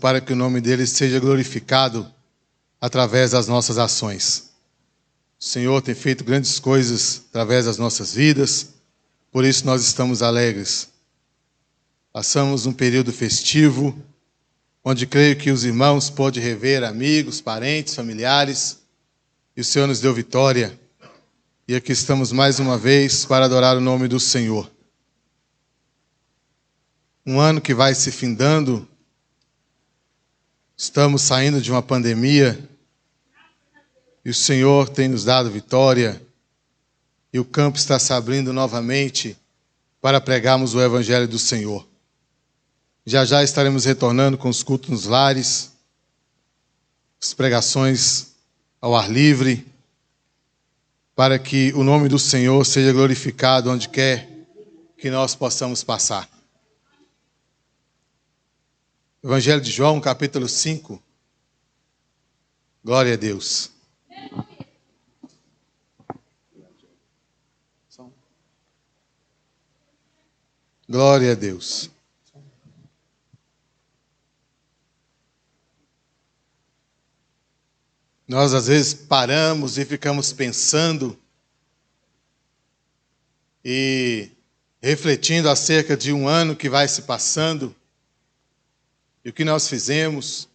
para que o nome dele seja glorificado através das nossas ações. O Senhor tem feito grandes coisas através das nossas vidas, por isso nós estamos alegres. Passamos um período festivo, onde creio que os irmãos podem rever amigos, parentes, familiares, e o Senhor nos deu vitória. E aqui estamos mais uma vez para adorar o nome do Senhor. Um ano que vai se findando, estamos saindo de uma pandemia, e o Senhor tem nos dado vitória, e o campo está se abrindo novamente para pregarmos o Evangelho do Senhor. Já já estaremos retornando com os cultos nos lares, as pregações ao ar livre, para que o nome do Senhor seja glorificado onde quer que nós possamos passar. Evangelho de João, capítulo 5. Glória a Deus. Glória a Deus. Nós às vezes paramos e ficamos pensando e refletindo acerca de um ano que vai se passando e o que nós fizemos,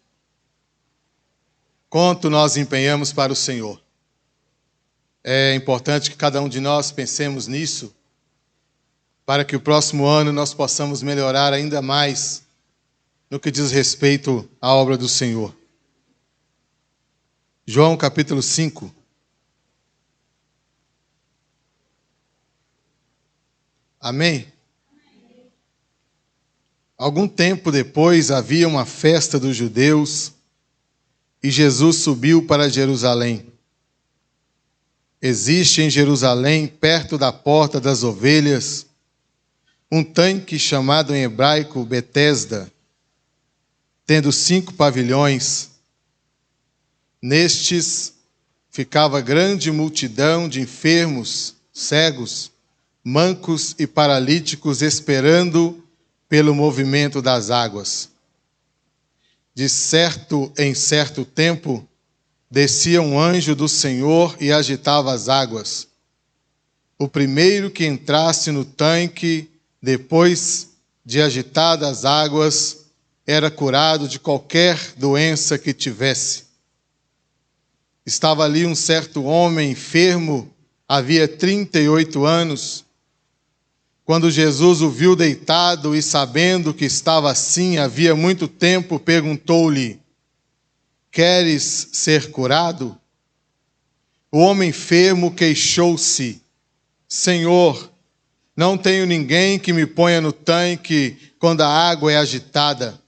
quanto nós empenhamos para o Senhor. É importante que cada um de nós pensemos nisso, para que o próximo ano nós possamos melhorar ainda mais no que diz respeito à obra do Senhor. João capítulo 5. Amém? Algum tempo depois havia uma festa dos judeus e Jesus subiu para Jerusalém. Existe em Jerusalém, perto da porta das ovelhas, um tanque chamado em hebraico Betesda, tendo 5 pavilhões. Nestes ficava grande multidão de enfermos, cegos, mancos e paralíticos esperando pelo movimento das águas. De certo em certo tempo, descia um anjo do Senhor e agitava as águas. O primeiro que entrasse no tanque, depois de agitadas as águas, era curado de qualquer doença que tivesse. Estava ali um certo homem enfermo, havia 38 anos. Quando Jesus o viu deitado e sabendo que estava assim havia muito tempo, perguntou-lhe: queres ser curado? O homem enfermo queixou-se: Senhor, não tenho ninguém que me ponha no tanque quando a água é agitada,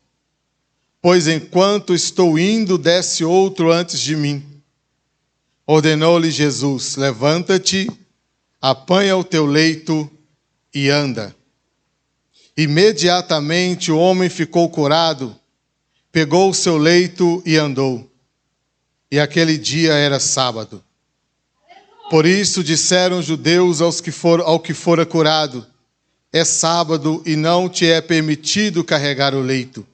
pois enquanto estou indo, desce outro antes de mim. Ordenou-lhe Jesus: levanta-te, apanha o teu leito e anda. Imediatamente o homem ficou curado, pegou o seu leito e andou. E aquele dia era sábado. Por isso disseram os judeus ao que fora curado: é sábado e não te é permitido carregar o leito.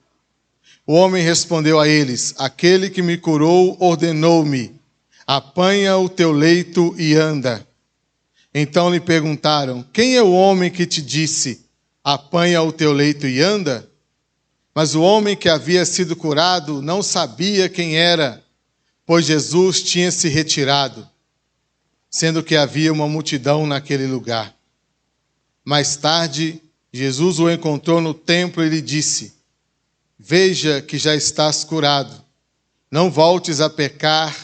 O homem respondeu a eles: aquele que me curou ordenou-me: apanha o teu leito e anda. Então lhe perguntaram: quem é o homem que te disse: apanha o teu leito e anda? Mas o homem que havia sido curado não sabia quem era, pois Jesus tinha se retirado, sendo que havia uma multidão naquele lugar. Mais tarde, Jesus o encontrou no templo e lhe disse: veja que já estás curado, não voltes a pecar,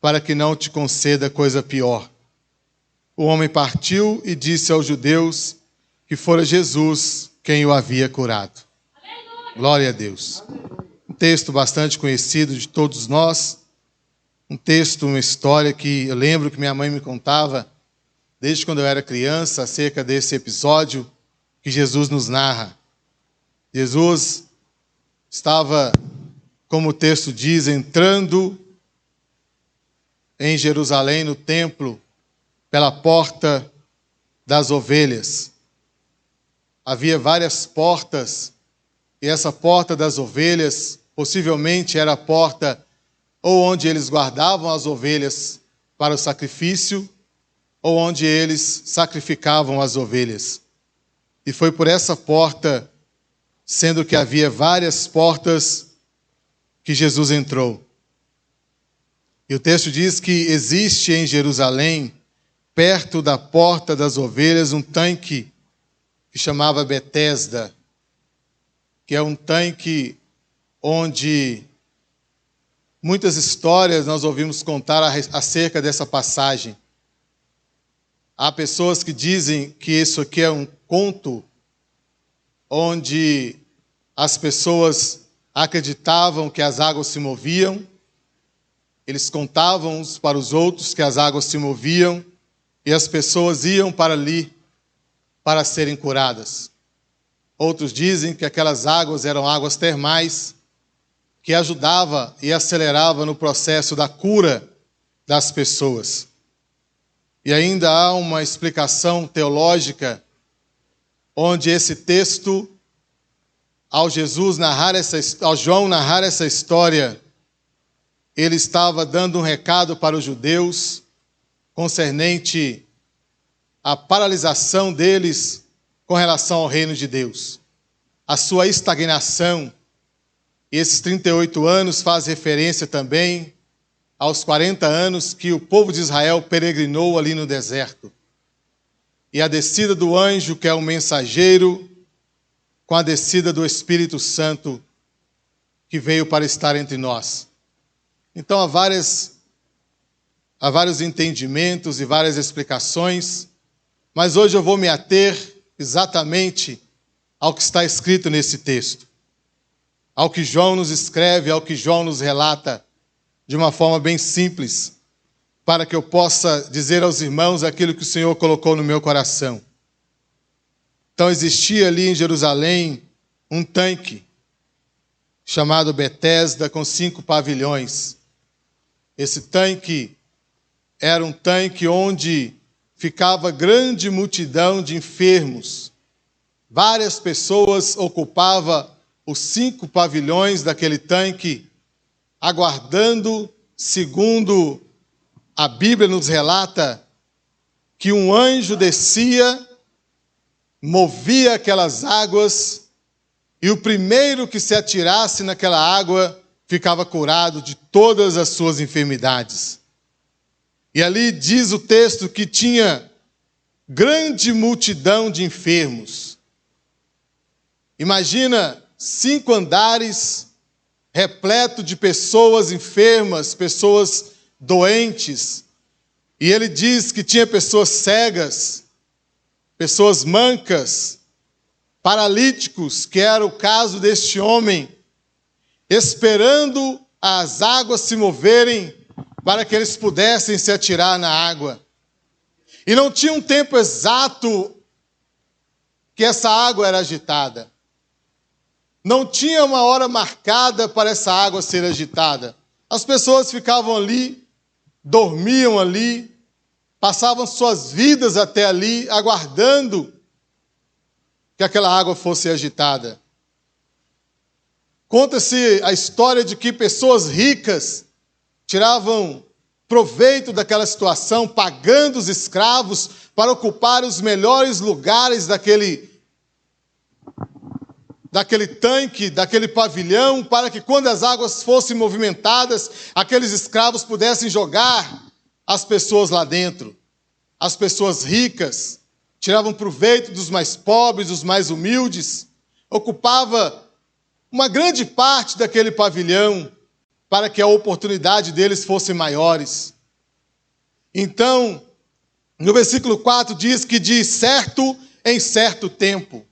para que não te conceda coisa pior. O homem partiu e disse aos judeus que fora Jesus quem o havia curado. Aleluia. Glória a Deus. Um texto bastante conhecido de todos nós, um texto, uma história que eu lembro que minha mãe me contava desde quando eu era criança, acerca desse episódio que Jesus nos narra. Jesus estava, como o texto diz, entrando em Jerusalém, no templo, pela porta das ovelhas. Havia várias portas, e essa porta das ovelhas Possivelmente era a porta ou onde eles guardavam as ovelhas para o sacrifício, ou onde eles sacrificavam as ovelhas. E foi por essa porta, sendo que havia várias portas, que Jesus entrou. E o texto diz que existe em Jerusalém, perto da porta das ovelhas, um tanque que chamava Betesda, que é um tanque onde muitas histórias nós ouvimos contar acerca dessa passagem. Há pessoas que dizem que isso aqui é um conto onde as pessoas acreditavam que as águas se moviam, eles contavam uns para os outros que as águas se moviam e as pessoas iam para ali para serem curadas. Outros dizem que aquelas águas eram águas termais, que ajudava e acelerava no processo da cura das pessoas. E ainda há uma explicação teológica onde esse texto, ao João narrar essa história, ele estava dando um recado para os judeus concernente à paralisação deles com relação ao reino de Deus. A sua estagnação. E esses 38 anos faz referência também aos 40 anos que o povo de Israel peregrinou ali no deserto. E a descida do anjo, que é o mensageiro, com a descida do Espírito Santo, que veio para estar entre nós. Então há vários entendimentos e várias explicações, mas hoje eu vou me ater exatamente ao que está escrito nesse texto, ao que João nos escreve, ao que João nos relata, de uma forma bem simples, para que eu possa dizer aos irmãos aquilo que o Senhor colocou no meu coração. Então existia ali em Jerusalém um tanque, chamado Betesda, com 5 pavilhões. Esse tanque era um tanque onde ficava grande multidão de enfermos. Várias pessoas ocupavam os 5 pavilhões daquele tanque, aguardando, segundo a Bíblia nos relata, que um anjo descia, movia aquelas águas, e o primeiro que se atirasse naquela água ficava curado de todas as suas enfermidades. E ali diz o texto que tinha grande multidão de enfermos. Imagina 5 andares repleto de pessoas enfermas, pessoas doentes. E ele diz que tinha pessoas cegas, pessoas mancas, paralíticos, que era o caso deste homem, esperando as águas se moverem para que eles pudessem se atirar na água. E não tinha um tempo exato que essa água era agitada. Não tinha uma hora marcada para essa água ser agitada. As pessoas ficavam ali, dormiam ali, passavam suas vidas até ali, aguardando que aquela água fosse agitada. Conta-se a história de que pessoas ricas tiravam proveito daquela situação, pagando os escravos para ocupar os melhores lugares daquele tanque, daquele pavilhão, para que quando as águas fossem movimentadas, aqueles escravos pudessem jogar as pessoas lá dentro. As pessoas ricas tiravam proveito dos mais pobres, dos mais humildes, ocupava uma grande parte daquele pavilhão para que a oportunidade deles fosse maiores. Então, no versículo 4 diz que de certo em certo tempo.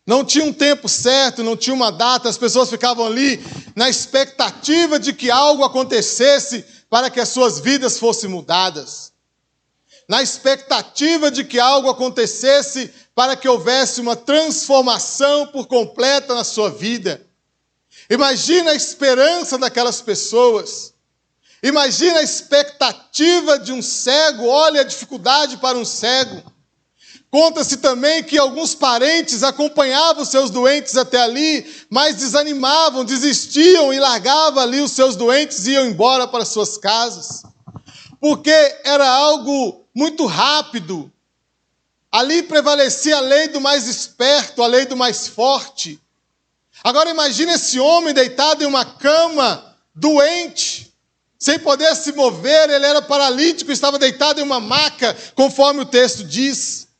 Não tinha um tempo certo, não tinha uma data, as pessoas ficavam ali na expectativa de que algo acontecesse para que as suas vidas fossem mudadas. Na expectativa de que algo acontecesse para que houvesse uma transformação por completa na sua vida. Imagina a esperança daquelas pessoas. Imagina a expectativa de um cego, olha a dificuldade para um cego. Conta-se também que alguns parentes acompanhavam seus doentes até ali, mas desanimavam, desistiam e largavam ali os seus doentes e iam embora para suas casas. Porque era algo muito rápido. Ali prevalecia a lei do mais esperto, a lei do mais forte. Agora imagine esse homem deitado em uma cama, doente, sem poder se mover, ele era paralítico, estava deitado em uma maca, conforme o texto diz.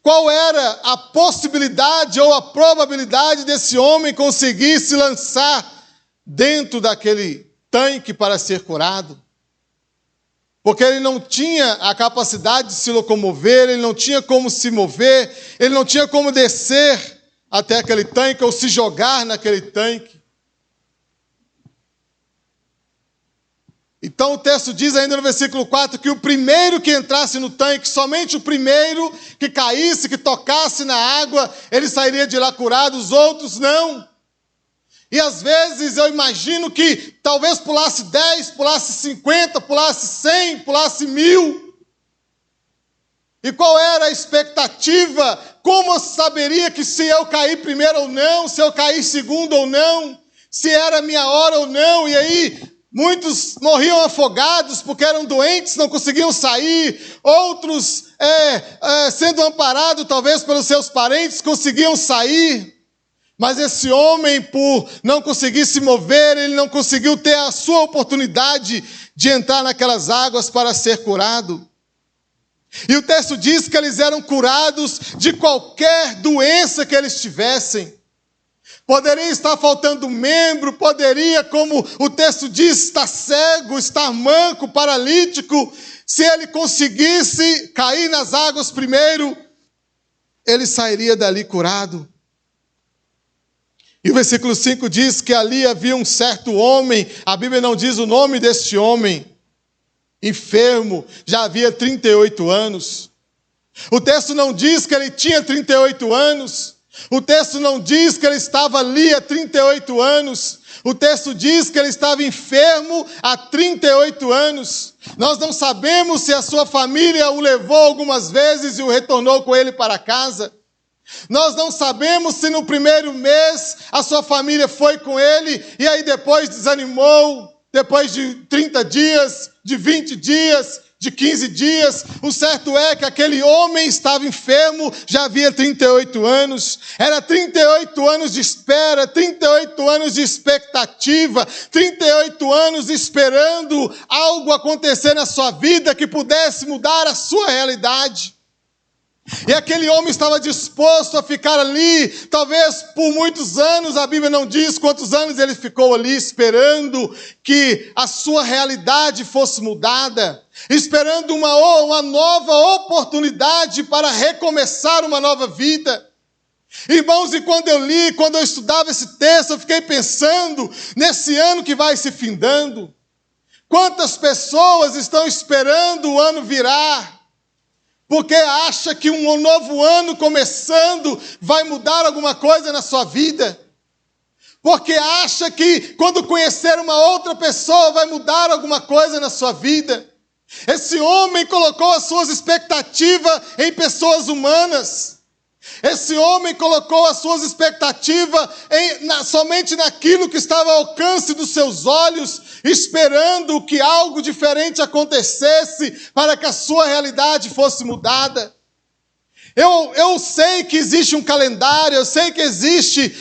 Qual era a possibilidade ou a probabilidade desse homem conseguir se lançar dentro daquele tanque para ser curado? Porque ele não tinha a capacidade de se locomover, ele não tinha como se mover, ele não tinha como descer até aquele tanque ou se jogar naquele tanque. Então o texto diz ainda no versículo 4 que o primeiro que entrasse no tanque, somente o primeiro que caísse, que tocasse na água, ele sairia de lá curado, os outros não. E às vezes eu imagino que talvez pulasse 10, pulasse 50, pulasse 100, pulasse 1000. E qual era a expectativa? Como eu saberia que se eu cair primeiro ou não, se eu cair segundo ou não, se era a minha hora ou não? E aí muitos morriam afogados porque eram doentes, não conseguiam sair. Outros, sendo amparados talvez pelos seus parentes, conseguiam sair. Mas esse homem, por não conseguir se mover, ele não conseguiu ter a sua oportunidade de entrar naquelas águas para ser curado. E o texto diz que eles eram curados de qualquer doença que eles tivessem. Poderia estar faltando membro, poderia, como o texto diz, estar cego, estar manco, paralítico. Se ele conseguisse cair nas águas primeiro, ele sairia dali curado. E o versículo 5 diz que ali havia um certo homem, a Bíblia não diz o nome deste homem, enfermo, já havia 38 anos. O texto não diz que ele tinha 38 anos. O texto não diz que ele estava ali há 38 anos. O texto diz que ele estava enfermo há 38 anos. Nós não sabemos se a sua família o levou algumas vezes e o retornou com ele para casa. Nós não sabemos se no primeiro mês a sua família foi com ele e aí depois desanimou. Depois de 30 dias, de 20 dias, de 15 dias, o certo é que aquele homem estava enfermo, já havia 38 anos, era 38 anos de espera, 38 anos de expectativa, 38 anos esperando algo acontecer na sua vida que pudesse mudar a sua realidade. E aquele homem estava disposto a ficar ali, talvez por muitos anos, a Bíblia não diz quantos anos ele ficou ali, esperando que a sua realidade fosse mudada, esperando uma nova oportunidade para recomeçar uma nova vida. Irmãos, e quando eu estudava esse texto, eu fiquei pensando nesse ano que vai se findando. Quantas pessoas estão esperando o ano virar? Porque acha que um novo ano começando vai mudar alguma coisa na sua vida. Porque acha que quando conhecer uma outra pessoa vai mudar alguma coisa na sua vida. Esse homem colocou as suas expectativas em pessoas humanas. Esse homem colocou as suas expectativas somente naquilo que estava ao alcance dos seus olhos, esperando que algo diferente acontecesse para que a sua realidade fosse mudada. Eu sei que existe um calendário, eu sei que existe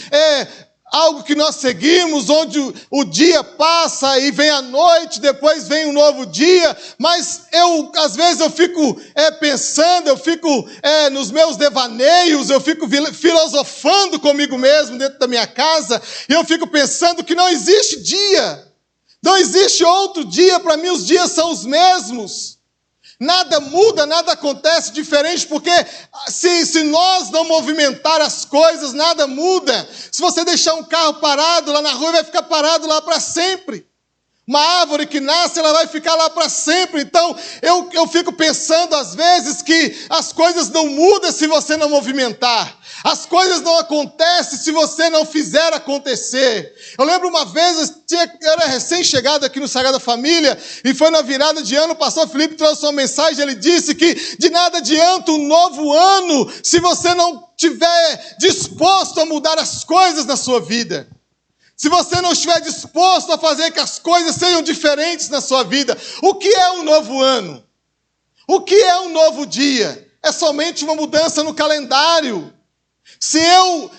algo que nós seguimos, onde o dia passa e vem a noite, depois vem um novo dia, mas às vezes eu fico pensando, eu fico nos meus devaneios, eu fico filosofando comigo mesmo dentro da minha casa, e eu fico pensando que não existe dia, não existe outro dia, para mim os dias são os mesmos. Nada muda, nada acontece diferente, porque se nós não movimentar as coisas, nada muda. Se você deixar um carro parado lá na rua, vai ficar parado lá para sempre. Uma árvore que nasce, ela vai ficar lá para sempre. Então, eu fico pensando às vezes que as coisas não mudam se você não movimentar. As coisas não acontecem se você não fizer acontecer. Eu lembro uma vez, eu era recém-chegado aqui no Sagrada Família, e foi na virada de ano, o pastor Felipe trouxe uma mensagem, ele disse que de nada adianta um novo ano se você não estiver disposto a mudar as coisas na sua vida. Se você não estiver disposto a fazer que as coisas sejam diferentes na sua vida. O que é um novo ano? O que é um novo dia? É somente uma mudança no calendário. Se eu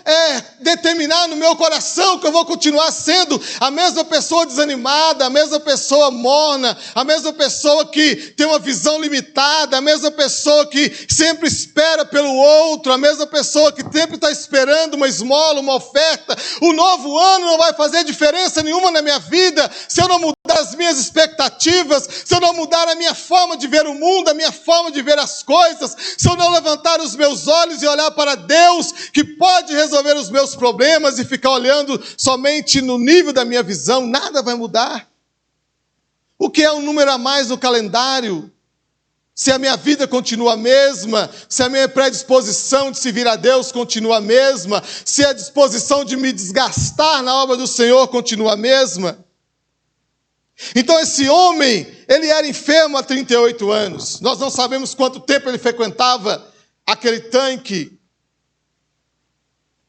determinar no meu coração que eu vou continuar sendo a mesma pessoa desanimada, a mesma pessoa morna, a mesma pessoa que tem uma visão limitada, a mesma pessoa que sempre espera pelo outro, a mesma pessoa que sempre está esperando uma esmola, uma oferta, o novo ano não vai fazer diferença nenhuma na minha vida se eu não mudar as minhas expectativas, se eu não mudar a minha forma de ver o mundo, a minha forma de ver as coisas, se eu não levantar os meus olhos e olhar para Deus, que pode resolver os meus problemas, e ficar olhando somente no nível da minha visão, nada vai mudar. O que é um número a mais no calendário? Se a minha vida continua a mesma, se a minha predisposição de servir a Deus continua a mesma, se a disposição de me desgastar na obra do Senhor continua a mesma. Então esse homem, ele era enfermo há 38 anos. Nós não sabemos quanto tempo ele frequentava aquele tanque.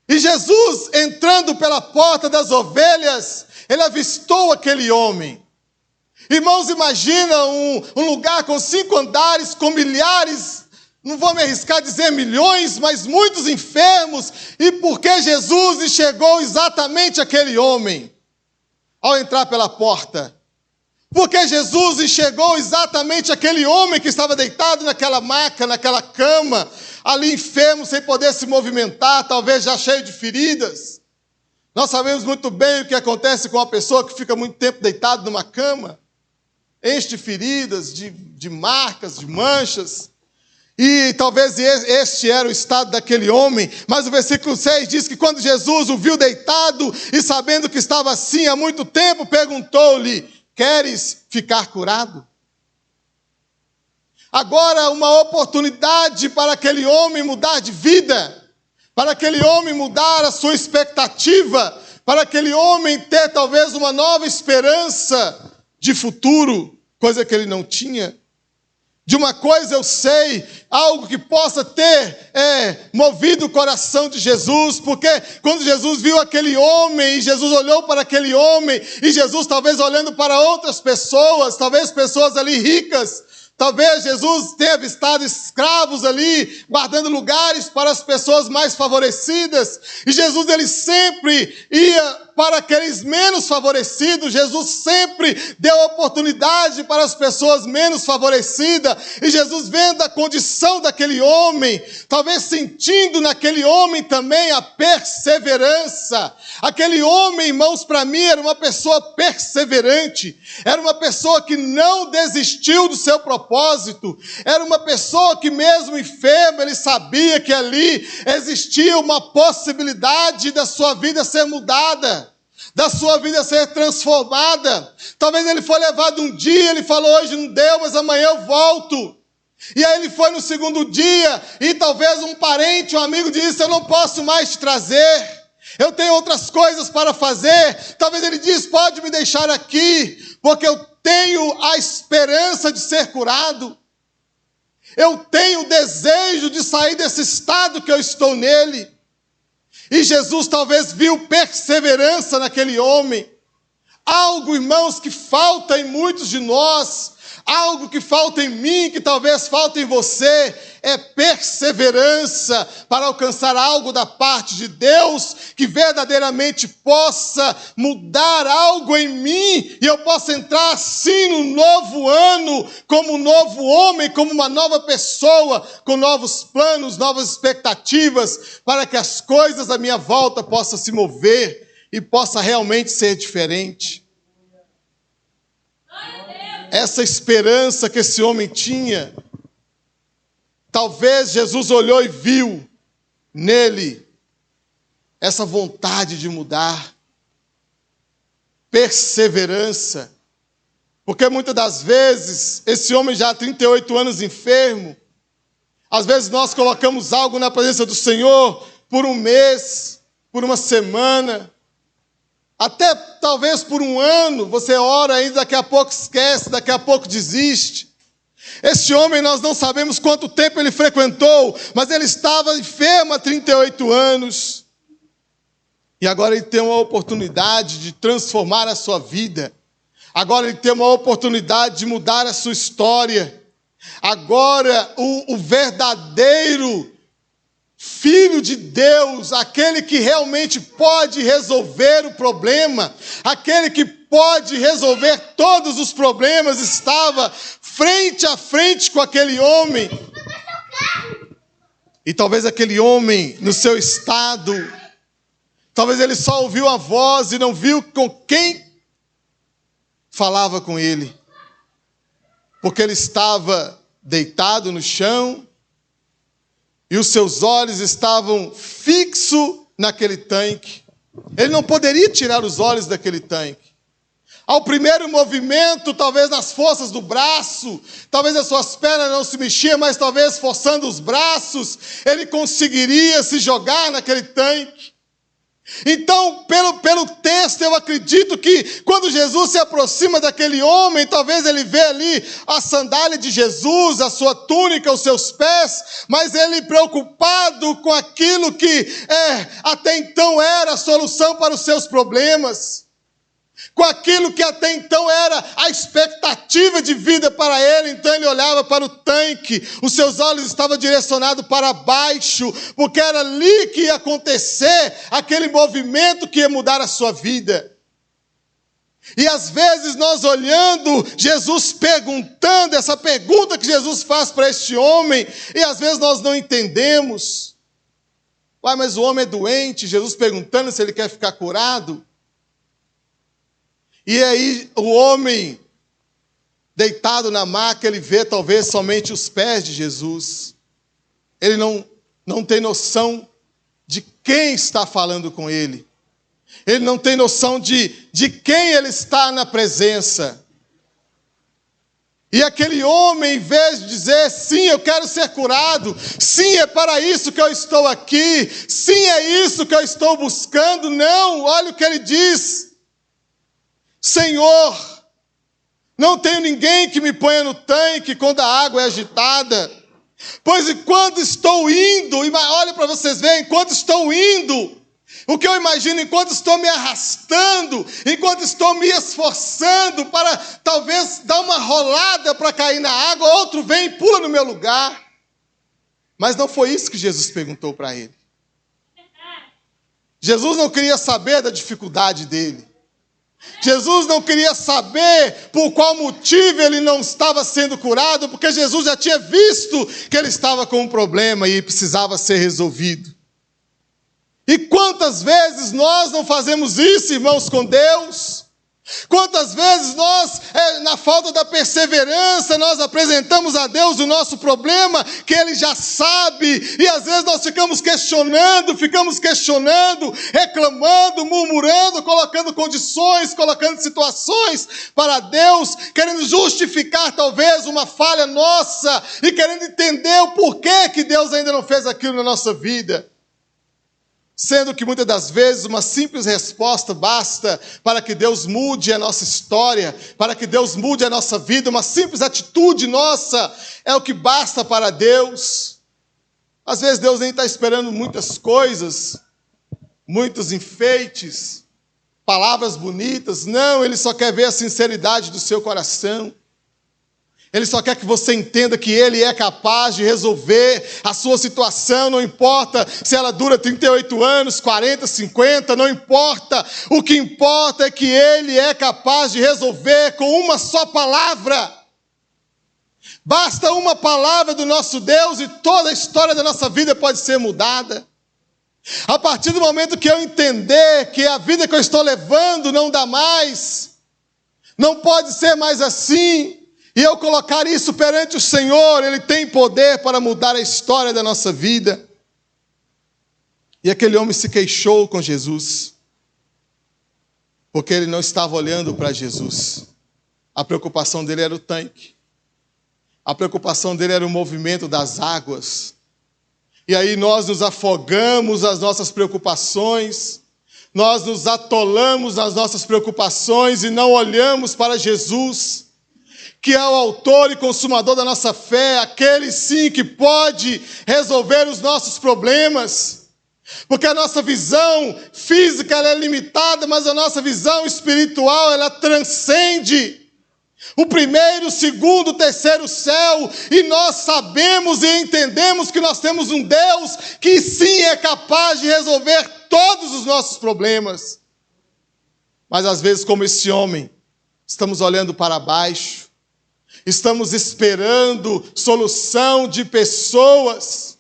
E Jesus, entrando pela porta das ovelhas, ele avistou aquele homem. Irmãos, imagina um lugar com 5 andares, com milhares, não vou me arriscar a dizer milhões, mas muitos enfermos. E por que Jesus enxergou exatamente aquele homem ao entrar pela porta? Porque Jesus enxergou exatamente aquele homem que estava deitado naquela maca, naquela cama, ali enfermo, sem poder se movimentar, talvez já cheio de feridas. Nós sabemos muito bem o que acontece com uma pessoa que fica muito tempo deitado numa cama. Enche de feridas, de marcas, de manchas. E talvez este era o estado daquele homem. Mas o versículo 6 diz que quando Jesus o viu deitado e sabendo que estava assim há muito tempo, perguntou-lhe: queres ficar curado? Agora uma oportunidade para aquele homem mudar de vida, para aquele homem mudar a sua expectativa, para aquele homem ter talvez uma nova esperança de futuro, coisa que ele não tinha. De uma coisa eu sei, algo que possa ter movido o coração de Jesus, porque quando Jesus viu aquele homem, e Jesus olhou para aquele homem, e Jesus talvez olhando para outras pessoas, talvez pessoas ali ricas, talvez Jesus tenha avistado escravos ali, guardando lugares para as pessoas mais favorecidas, e Jesus ele sempre ia para aqueles menos favorecidos. Jesus sempre deu oportunidade para as pessoas menos favorecidas, e Jesus vendo a condição daquele homem, talvez sentindo naquele homem também a perseverança. Aquele homem, irmãos, para mim era uma pessoa perseverante, era uma pessoa que não desistiu do seu propósito, era uma pessoa que mesmo enfermo, ele sabia que ali existia uma possibilidade da sua vida ser mudada, da sua vida ser transformada. Talvez ele foi levado um dia, ele falou: hoje não deu, mas amanhã eu volto. E aí ele foi no segundo dia, e talvez um parente, um amigo disse: eu não posso mais te trazer, eu tenho outras coisas para fazer. Talvez ele disse: pode me deixar aqui, porque eu tenho a esperança de ser curado. Eu tenho o desejo de sair desse estado que eu estou nele. E Jesus talvez viu perseverança naquele homem. Algo, irmãos, que falta em muitos de nós, algo que falta em mim, que talvez falte em você, é perseverança para alcançar algo da parte de Deus, que verdadeiramente possa mudar algo em mim, e eu possa entrar assim no novo ano, como um novo homem, como uma nova pessoa, com novos planos, novas expectativas, para que as coisas à minha volta possam se mover e possa realmente ser diferente. Essa esperança que esse homem tinha, talvez Jesus olhou e viu nele essa vontade de mudar, perseverança, porque muitas das vezes, esse homem já há 38 anos enfermo, às vezes nós colocamos algo na presença do Senhor por um mês, por uma semana, até talvez por um ano. Você ora ainda, daqui a pouco esquece, daqui a pouco desiste. Este homem, nós não sabemos quanto tempo ele frequentou, mas ele estava enfermo há 38 anos. E agora ele tem uma oportunidade de transformar a sua vida. Agora ele tem uma oportunidade de mudar a sua história. Agora o verdadeiro Filho de Deus, aquele que realmente pode resolver o problema, aquele que pode resolver todos os problemas, estava frente a frente com aquele homem. E talvez aquele homem, no seu estado, talvez ele só ouviu a voz e não viu com quem falava com ele. Porque ele estava deitado no chão e os seus olhos estavam fixos naquele tanque. Ele não poderia tirar os olhos daquele tanque. Ao primeiro movimento, talvez nas forças do braço, talvez as suas pernas não se mexiam, mas talvez forçando os braços, ele conseguiria se jogar naquele tanque. Então, pelo texto, eu acredito que quando Jesus se aproxima daquele homem, talvez ele vê ali a sandália de Jesus, a sua túnica, os seus pés, mas ele preocupado com aquilo que até então era a solução para os seus problemas, com aquilo que até então era a expectativa de vida para ele. Então ele olhava para o tanque, os seus olhos estavam direcionados para baixo, porque era ali que ia acontecer aquele movimento que ia mudar a sua vida. E às vezes nós olhando, Jesus perguntando, essa pergunta que Jesus faz para este homem, e às vezes nós não entendemos. Uai, mas o homem é doente, Jesus perguntando se ele quer ficar curado. E aí o homem, deitado na maca, ele vê talvez somente os pés de Jesus. Ele não tem noção de quem está falando com ele. Ele não tem noção de quem ele está na presença. E aquele homem, em vez de dizer, sim, eu quero ser curado, sim, é para isso que eu estou aqui, sim, é isso que eu estou buscando, não, olha o que ele diz. Senhor, não tenho ninguém que me ponha no tanque quando a água é agitada. Pois enquanto estou indo, olha para vocês verem, enquanto estou indo, o que eu imagino, enquanto estou me arrastando, enquanto estou me esforçando para talvez dar uma rolada para cair na água, outro vem e pula no meu lugar. Mas não foi isso que Jesus perguntou para ele. Jesus não queria saber da dificuldade dele. Jesus não queria saber por qual motivo ele não estava sendo curado, porque Jesus já tinha visto que ele estava com um problema e precisava ser resolvido. E quantas vezes nós não fazemos isso, irmãos, com Deus? Quantas vezes nós, na falta da perseverança, nós apresentamos a Deus o nosso problema, que Ele já sabe, e às vezes nós ficamos questionando, reclamando, murmurando, colocando condições, colocando situações para Deus, querendo justificar talvez uma falha nossa, e querendo entender o porquê que Deus ainda não fez aquilo na nossa vida. Sendo que muitas das vezes uma simples resposta basta para que Deus mude a nossa história, para que Deus mude a nossa vida, uma simples atitude nossa é o que basta para Deus. Às vezes Deus nem está esperando muitas coisas, muitos enfeites, palavras bonitas, não, Ele só quer ver a sinceridade do seu coração. Ele só quer que você entenda que Ele é capaz de resolver a sua situação, não importa se ela dura 38 anos, 40, 50, não importa. O que importa é que Ele é capaz de resolver com uma só palavra. Basta uma palavra do nosso Deus e toda a história da nossa vida pode ser mudada. A partir do momento que eu entender que a vida que eu estou levando não dá mais, não pode ser mais assim, e eu colocar isso perante o Senhor, Ele tem poder para mudar a história da nossa vida. E aquele homem se queixou com Jesus, porque ele não estava olhando para Jesus. A preocupação dele era o tanque. A preocupação dele era o movimento das águas. E aí nós nos afogamos nas nossas preocupações, nós nos atolamos nas nossas preocupações e não olhamos para Jesus, que é o autor e consumador da nossa fé, aquele sim que pode resolver os nossos problemas. Porque a nossa visão física ela é limitada, mas a nossa visão espiritual ela transcende o primeiro, o segundo, o terceiro céu, e nós sabemos e entendemos que nós temos um Deus que sim é capaz de resolver todos os nossos problemas. Mas às vezes, como esse homem, estamos olhando para baixo, estamos esperando solução de pessoas,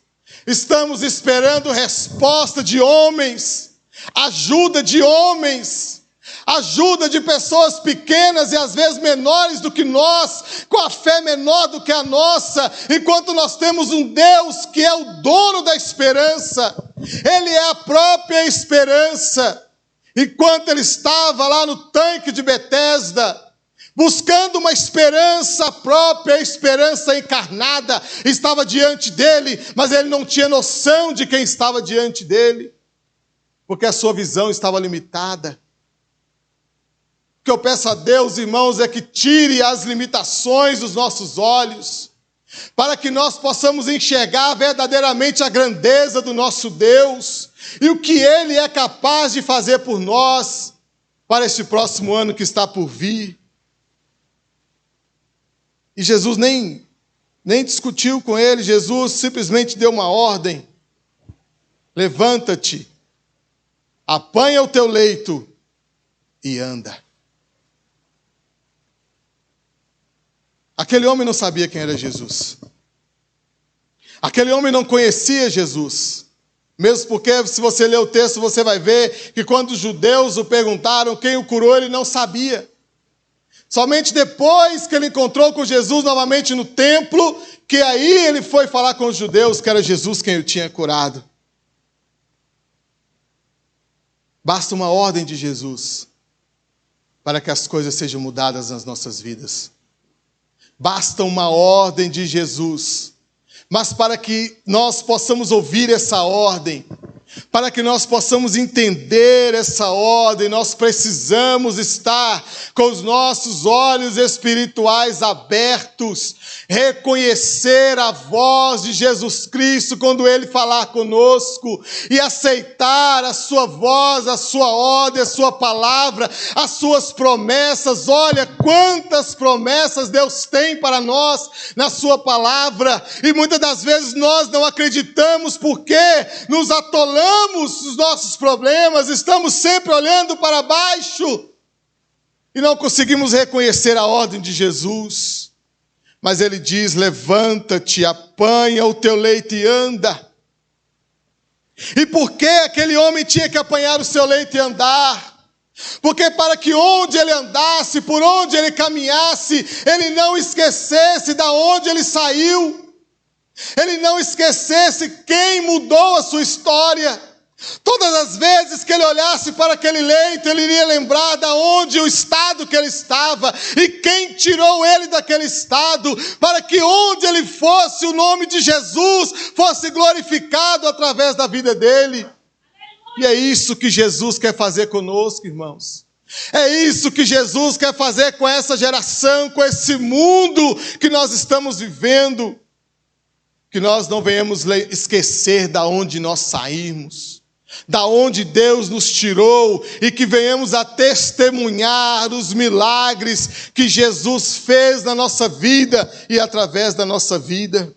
estamos esperando resposta de homens, ajuda de homens, ajuda de pessoas pequenas e às vezes menores do que nós, com a fé menor do que a nossa, enquanto nós temos um Deus que é o dono da esperança, Ele é a própria esperança. Enquanto ele estava lá no tanque de Betesda, buscando uma esperança própria, a esperança encarnada estava diante dele, mas ele não tinha noção de quem estava diante dele, porque a sua visão estava limitada. O que eu peço a Deus, irmãos, é que tire as limitações dos nossos olhos, para que nós possamos enxergar verdadeiramente a grandeza do nosso Deus e o que Ele é capaz de fazer por nós para este próximo ano que está por vir. E Jesus nem discutiu com ele, Jesus simplesmente deu uma ordem: levanta-te, apanha o teu leito e anda. Aquele homem não sabia quem era Jesus. Aquele homem não conhecia Jesus. Mesmo porque, se você ler o texto, você vai ver que quando os judeus o perguntaram quem o curou, ele não sabia. Somente depois que ele encontrou com Jesus novamente no templo, que aí ele foi falar com os judeus que era Jesus quem o tinha curado. Basta uma ordem de Jesus para que as coisas sejam mudadas nas nossas vidas. Basta uma ordem de Jesus, mas para que nós possamos ouvir essa ordem, para que nós possamos entender essa ordem, nós precisamos estar com os nossos olhos espirituais abertos, reconhecer a voz de Jesus Cristo quando Ele falar conosco e aceitar a sua voz, a sua ordem, a sua palavra, as suas promessas. Olha quantas promessas Deus tem para nós na sua palavra, e muitas das vezes nós não acreditamos porque nos atolamos nos nossos problemas, estamos sempre olhando para baixo e não conseguimos reconhecer a ordem de Jesus. Mas ele diz: levanta-te, apanha o teu leito e anda. E por que aquele homem tinha que apanhar o seu leito e andar? Porque para que onde ele andasse, por onde ele caminhasse, ele não esquecesse de onde ele saiu, ele não esquecesse quem mudou a sua história. Todas as vezes que ele olhasse para aquele leito, ele iria lembrar de onde, o estado que ele estava e quem tirou ele daquele estado, para que onde ele fosse, o nome de Jesus fosse glorificado através da vida dele. E é isso que Jesus quer fazer conosco, irmãos. É isso que Jesus quer fazer com essa geração, com esse mundo que nós estamos vivendo. Que nós não venhamos esquecer da onde nós saímos, da onde Deus nos tirou, e que venhamos a testemunhar os milagres que Jesus fez na nossa vida e através da nossa vida.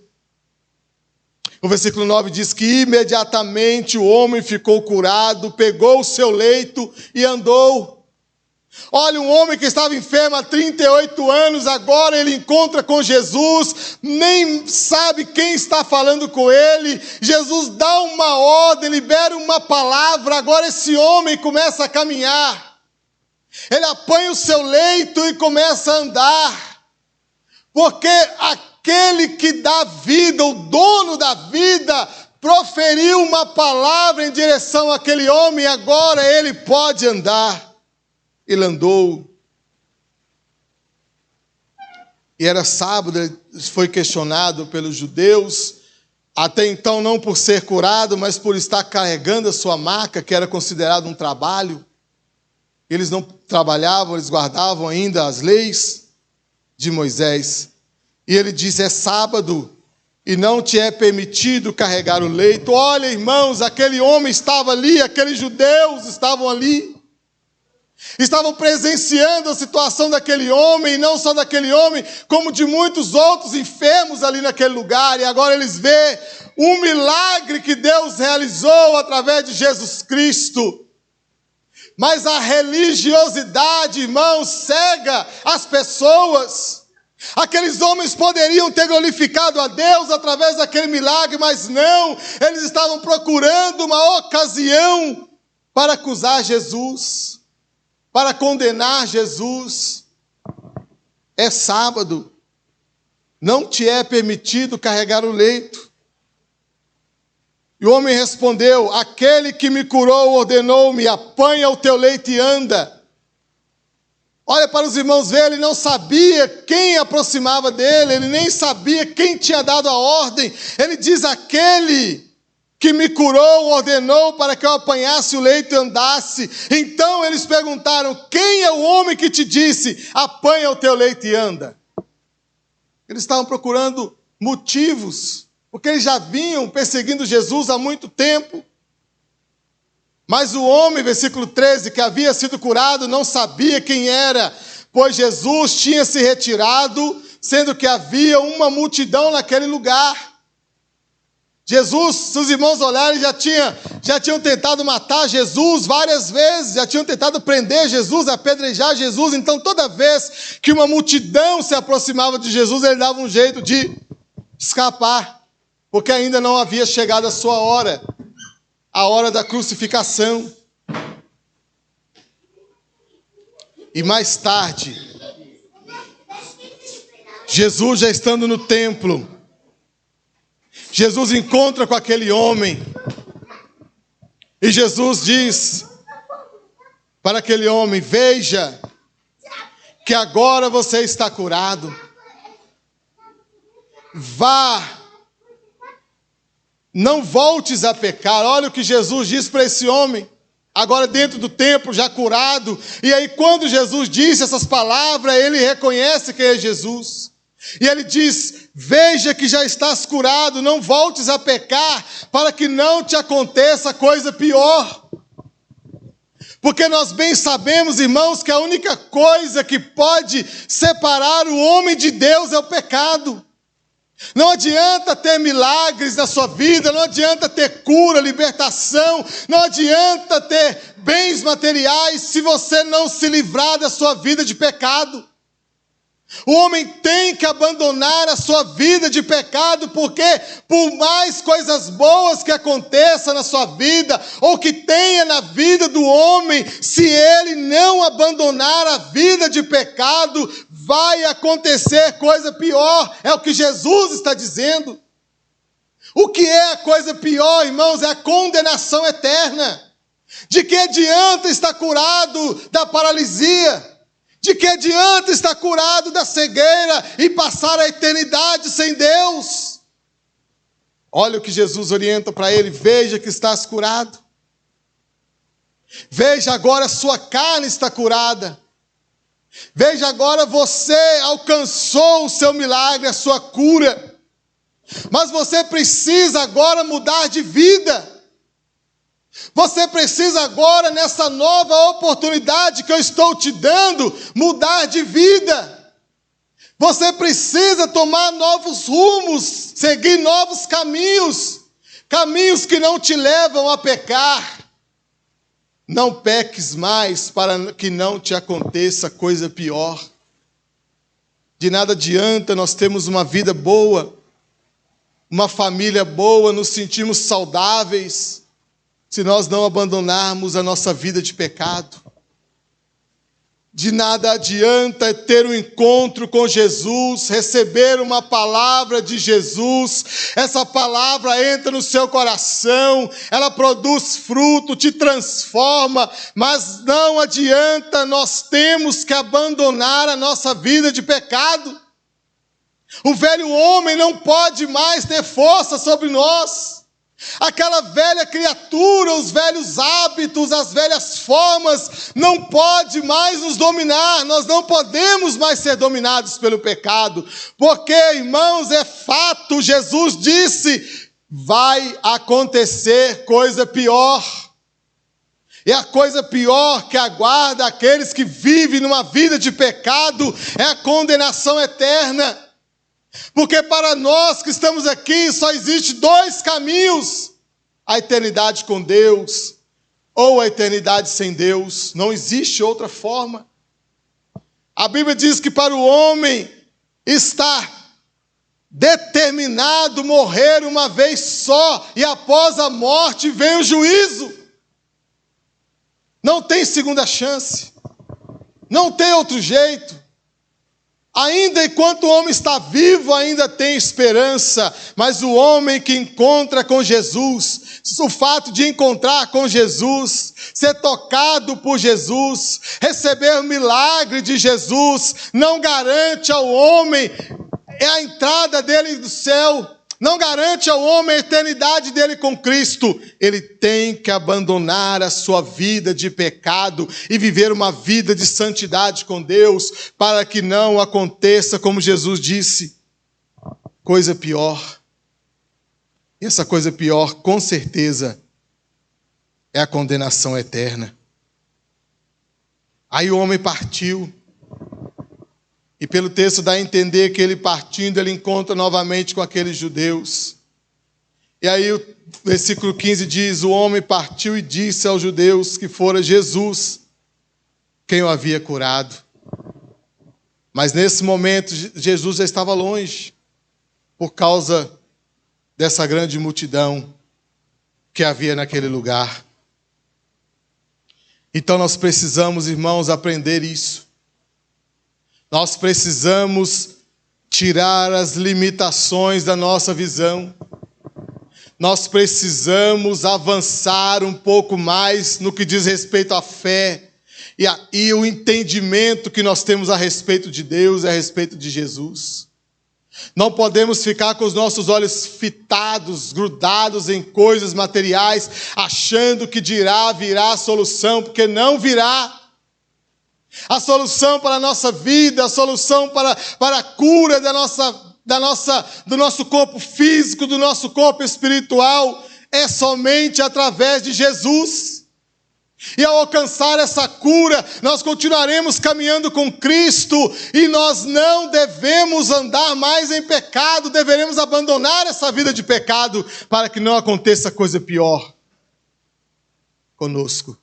O versículo 9 diz que imediatamente o homem ficou curado, pegou o seu leito e andou. Olha, um homem que estava enfermo há 38 anos, agora ele encontra com Jesus, nem sabe quem está falando com ele. Jesus dá uma ordem, libera uma palavra, agora esse homem começa a caminhar. Ele apanha o seu leito e começa a andar, porque aquele que dá vida, o dono da vida, proferiu uma palavra em direção àquele homem, e agora ele pode andar. Ele andou. E era sábado, ele foi questionado pelos judeus até então não por ser curado, mas por estar carregando a sua maca, que era considerado um trabalho. Eles não trabalhavam, eles guardavam ainda as leis de Moisés. E ele diz, é sábado, e não te é permitido carregar o leito. Olha, irmãos, aquele homem estava ali, aqueles judeus estavam ali. Estavam presenciando a situação daquele homem, e não só daquele homem, como de muitos outros enfermos ali naquele lugar. E agora eles veem um milagre que Deus realizou através de Jesus Cristo. Mas a religiosidade, irmãos, cega as pessoas. Aqueles homens poderiam ter glorificado a Deus através daquele milagre, mas não. Eles estavam procurando uma ocasião para acusar Jesus, para condenar Jesus. É sábado, não te é permitido carregar o leito. E o homem respondeu, aquele que me curou ordenou-me, apanha o teu leito e anda. Olha para os irmãos ver, ele não sabia quem aproximava dele, ele nem sabia quem tinha dado a ordem. Ele diz, aquele que me curou ordenou para que eu apanhasse o leito e andasse. Então eles perguntaram, quem é o homem que te disse, apanha o teu leito e anda? Eles estavam procurando motivos, porque eles já vinham perseguindo Jesus há muito tempo. Mas o homem, versículo 13, que havia sido curado, não sabia quem era, pois Jesus tinha se retirado, sendo que havia uma multidão naquele lugar. Jesus, se os irmãos olharem, já tinham tentado matar Jesus várias vezes, já tinham tentado prender Jesus, apedrejar Jesus. Então toda vez que uma multidão se aproximava de Jesus, ele dava um jeito de escapar, porque ainda não havia chegado a sua hora, a hora da crucificação. E mais tarde, Jesus já estando no templo, Jesus encontra com aquele homem, e Jesus diz para aquele homem, veja, que agora você está curado, vá, não voltes a pecar. Olha o que Jesus diz para esse homem, agora dentro do templo, já curado. E aí quando Jesus disse essas palavras, ele reconhece quem é Jesus. E ele diz, veja que já estás curado, não voltes a pecar, para que não te aconteça coisa pior. Porque nós bem sabemos, irmãos, que a única coisa que pode separar o homem de Deus é o pecado. Não adianta ter milagres na sua vida, não adianta ter cura, libertação, não adianta ter bens materiais se você não se livrar da sua vida de pecado. O homem tem que abandonar a sua vida de pecado, porque por mais coisas boas que aconteçam na sua vida, ou que tenha na vida do homem, se ele não abandonar a vida de pecado, vai acontecer coisa pior. É o que Jesus está dizendo. O que é a coisa pior, irmãos? É a condenação eterna. De que adianta estar curado da paralisia? De que adianta estar curado da cegueira e passar a eternidade sem Deus? Olha o que Jesus orienta para ele, veja que estás curado. Veja agora a sua carne está curada. Veja agora você alcançou o seu milagre, a sua cura. Mas você precisa agora mudar de vida. Você precisa agora, nessa nova oportunidade que eu estou te dando, mudar de vida. Você precisa tomar novos rumos, seguir novos caminhos, caminhos que não te levam a pecar. Não peques mais para que não te aconteça coisa pior. De nada adianta nós termos uma vida boa, uma família boa, nos sentirmos saudáveis, se nós não abandonarmos a nossa vida de pecado. De nada adianta ter um encontro com Jesus, receber uma palavra de Jesus, essa palavra entra no seu coração, ela produz fruto, te transforma, mas não adianta, nós temos que abandonar a nossa vida de pecado. O velho homem não pode mais ter força sobre nós. Aquela velha criatura, os velhos hábitos, as velhas formas, não pode mais nos dominar. Nós não podemos mais ser dominados pelo pecado. Porque, irmãos, é fato, Jesus disse, vai acontecer coisa pior. E a coisa pior que aguarda aqueles que vivem numa vida de pecado é a condenação eterna. Porque para nós que estamos aqui só existe 2 caminhos: a eternidade com Deus ou a eternidade sem Deus. Não existe outra forma. A Bíblia diz que para o homem está determinado morrer uma vez só, e após a morte vem o juízo. Não tem segunda chance, não tem outro jeito. Ainda enquanto o homem está vivo, ainda tem esperança, mas o homem que encontra com Jesus, o fato de encontrar com Jesus, ser tocado por Jesus, receber o milagre de Jesus, não garante ao homem a entrada dele do céu, não garante ao homem a eternidade dele com Cristo. Ele tem que abandonar a sua vida de pecado e viver uma vida de santidade com Deus, para que não aconteça, como Jesus disse, coisa pior. E essa coisa pior, com certeza, é a condenação eterna. Aí o homem partiu. E pelo texto dá a entender que ele partindo, ele encontra novamente com aqueles judeus. E aí o versículo 15 diz, o homem partiu e disse aos judeus que fora Jesus quem o havia curado. Mas nesse momento Jesus já estava longe, por causa dessa grande multidão que havia naquele lugar. Então nós precisamos, irmãos, aprender isso. Nós precisamos tirar as limitações da nossa visão. Nós precisamos avançar um pouco mais no que diz respeito à fé e o entendimento que nós temos a respeito de Deus e a respeito de Jesus. Não podemos ficar com os nossos olhos fitados, grudados em coisas materiais, achando que virá a solução, porque não virá. A solução para a nossa vida, a solução para a cura do nosso corpo físico, do nosso corpo espiritual, é somente através de Jesus. E ao alcançar essa cura, nós continuaremos caminhando com Cristo, e nós não devemos andar mais em pecado, deveremos abandonar essa vida de pecado, para que não aconteça coisa pior conosco.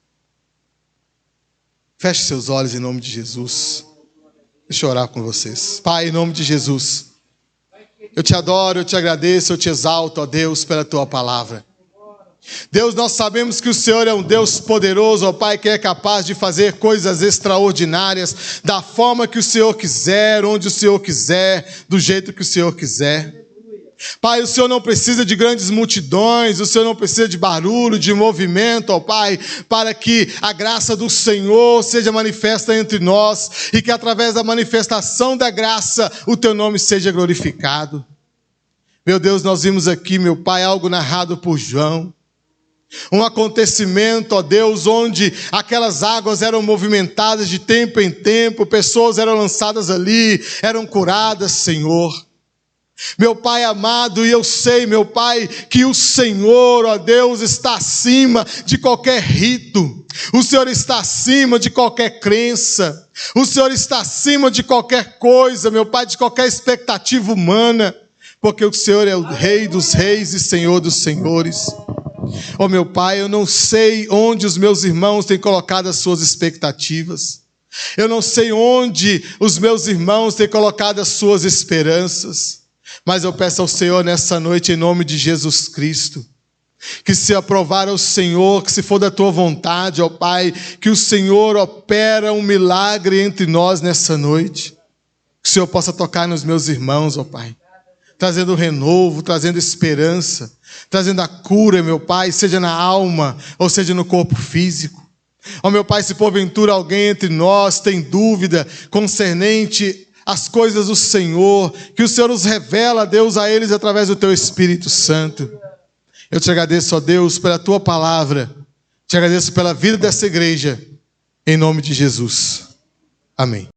Feche seus olhos em nome de Jesus. Deixa eu orar com vocês. Pai, em nome de Jesus, eu te adoro, eu te agradeço, eu te exalto, ó Deus, pela tua palavra. Deus, nós sabemos que o Senhor é um Deus poderoso, ó Pai, que é capaz de fazer coisas extraordinárias, da forma que o Senhor quiser, onde o Senhor quiser, do jeito que o Senhor quiser. Pai, o Senhor não precisa de grandes multidões, o Senhor não precisa de barulho, de movimento, ó Pai, para que a graça do Senhor seja manifesta entre nós e que através da manifestação da graça o Teu nome seja glorificado. Meu Deus, nós vimos aqui, meu Pai, algo narrado por João. Um acontecimento, ó Deus, onde aquelas águas eram movimentadas de tempo em tempo, pessoas eram lançadas ali, eram curadas, Senhor. Meu Pai amado, e eu sei, meu Pai, que o Senhor, ó Deus, está acima de qualquer rito. O Senhor está acima de qualquer crença. O Senhor está acima de qualquer coisa, meu Pai, de qualquer expectativa humana. Porque o Senhor é o Rei dos reis e Senhor dos senhores. Oh meu Pai, eu não sei onde os meus irmãos têm colocado as suas expectativas. Eu não sei onde os meus irmãos têm colocado as suas esperanças. Mas eu peço ao Senhor nessa noite, em nome de Jesus Cristo, que se aprovar ao Senhor, que se for da Tua vontade, ó Pai, que o Senhor opera um milagre entre nós nessa noite. Que o Senhor possa tocar nos meus irmãos, ó Pai, trazendo renovo, trazendo esperança, trazendo a cura, meu Pai, seja na alma ou seja no corpo físico. Ó meu Pai, se porventura alguém entre nós tem dúvida concernente as coisas do Senhor, que o Senhor nos revela, Deus, a eles através do Teu Espírito Santo. Eu te agradeço, ó Deus, pela Tua palavra. Te agradeço pela vida dessa igreja. Em nome de Jesus. Amém.